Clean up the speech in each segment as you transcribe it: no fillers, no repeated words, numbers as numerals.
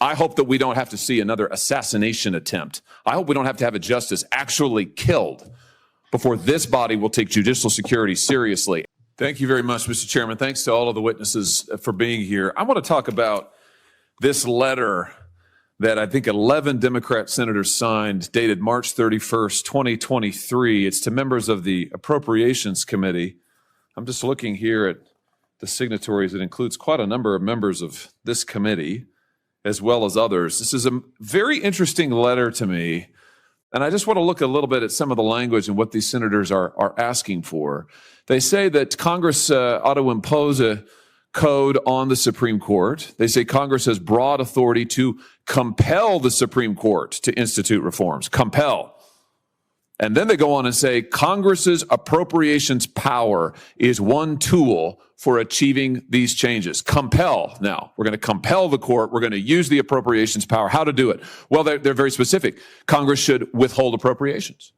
I hope that we don't have to see another assassination attempt. I hope we don't have to have a justice actually killed before this body will take judicial security seriously. Thank you very much, Mr. Chairman. Thanks to all of the witnesses for being here. I want to talk about this letter that I think 11 Democrat senators signed, dated March 31st, 2023. It's to members of the Appropriations Committee. I'm just looking here at the signatories. It includes quite a number of members of this committee, as well as others. This is a very interesting letter to me, and I just want to look a little bit at some of the language and what these senators are asking for. They say that Congress ought to impose a code on the Supreme Court. They say Congress has broad authority to compel the Supreme Court to institute reforms. Compel. And then they go on and say Congress's appropriations power is one tool for achieving these changes. Compel. Now, we're going to compel the court. We're going to use the appropriations power. How to do it? Well, they're very specific. Congress should withhold appropriations.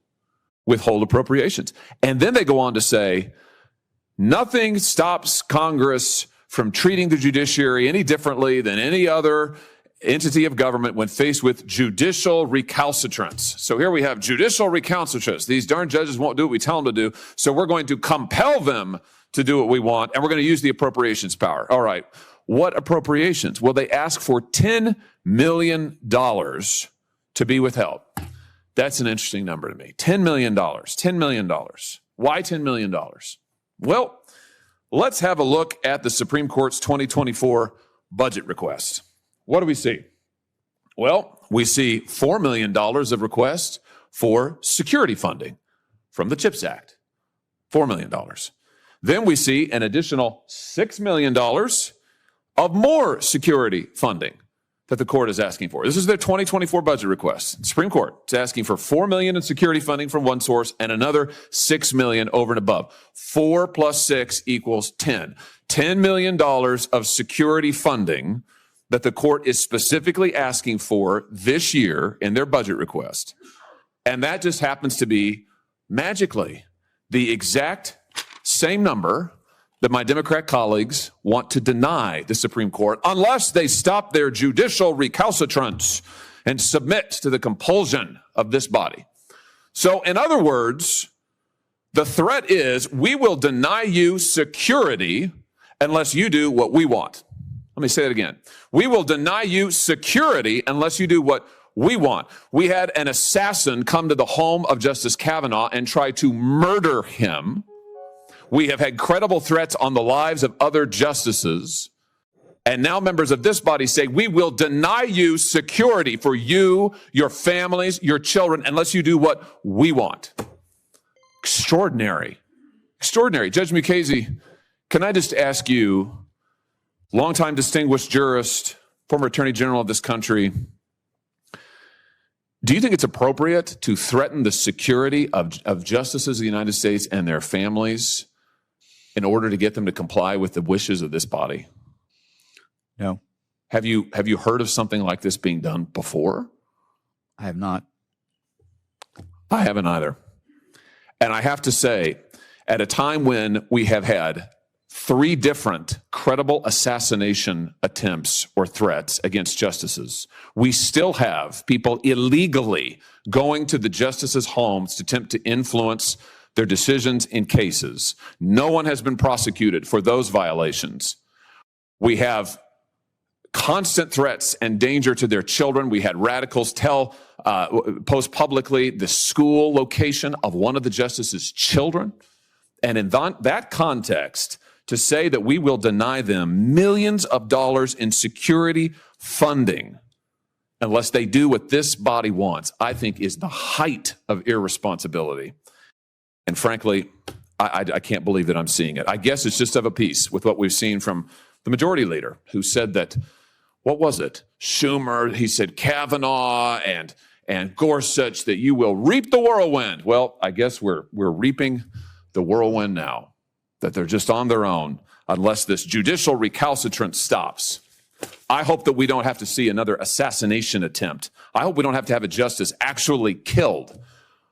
Withhold appropriations. And then they go on to say nothing stops Congress from treating the judiciary any differently than any other entity of government when faced with judicial recalcitrance. So here we have judicial recalcitrance. These darn judges won't do what we tell them to do, so we're going to compel them to do what we want, and we're going to use the appropriations power. All right, what appropriations? Well, they ask for $10 million to be withheld. That's an interesting number to me. $10 million. $10 million. Why $10 million? Well, let's have a look at the Supreme Court's 2024 budget request. What do we see? Well, we see $4 million of requests for security funding from the CHIPS Act. $4 million. Then we see an additional $6 million of more security funding that the court is asking for. This is their 2024 budget request. The Supreme Court is asking for $4 million in security funding from one source and another $6 million over and above. 4 plus 6 equals 10. $10 million of security funding that the court is specifically asking for this year in their budget request. And that just happens to be magically the exact same number that my Democrat colleagues want to deny the Supreme Court unless they stop their judicial recalcitrance and submit to the compulsion of this body. So in other words, the threat is we will deny you security unless you do what we want. Let me say it again. We will deny you security unless you do what we want. We had an assassin come to the home of Justice Kavanaugh and try to murder him. We have had credible threats on the lives of other justices. And now members of this body say, we will deny you security for you, your families, your children, unless you do what we want. Extraordinary. Extraordinary. Judge Mukasey, can I just ask you, longtime distinguished jurist, former attorney general of this country, do you think it's appropriate to threaten the security of justices of the United States and their families in order to get them to comply with the wishes of this body? No. Have you heard of something like this being done before? I have not. I haven't either. And I have to say, at a time when we have had 3 different credible assassination attempts or threats against justices, we still have people illegally going to the justices' homes to attempt to influence their decisions in cases. No one has been prosecuted for those violations. We have constant threats and danger to their children. We had radicals post publicly the school location of one of the justices' children. And in that context, to say that we will deny them millions of dollars in security funding unless they do what this body wants, I think is the height of irresponsibility. And frankly, I can't believe that I'm seeing it. I guess it's just of a piece with what we've seen from the majority leader, who said that, what was it? Schumer, he said Kavanaugh and Gorsuch, that you will reap the whirlwind. Well, I guess we're reaping the whirlwind now, that they're just on their own unless this judicial recalcitrance stops. I hope that we don't have to see another assassination attempt. I hope we don't have to have a justice actually killed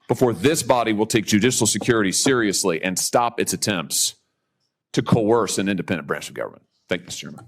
before this body will take judicial security seriously and stop its attempts to coerce an independent branch of government. Thank you, Mr. Chairman.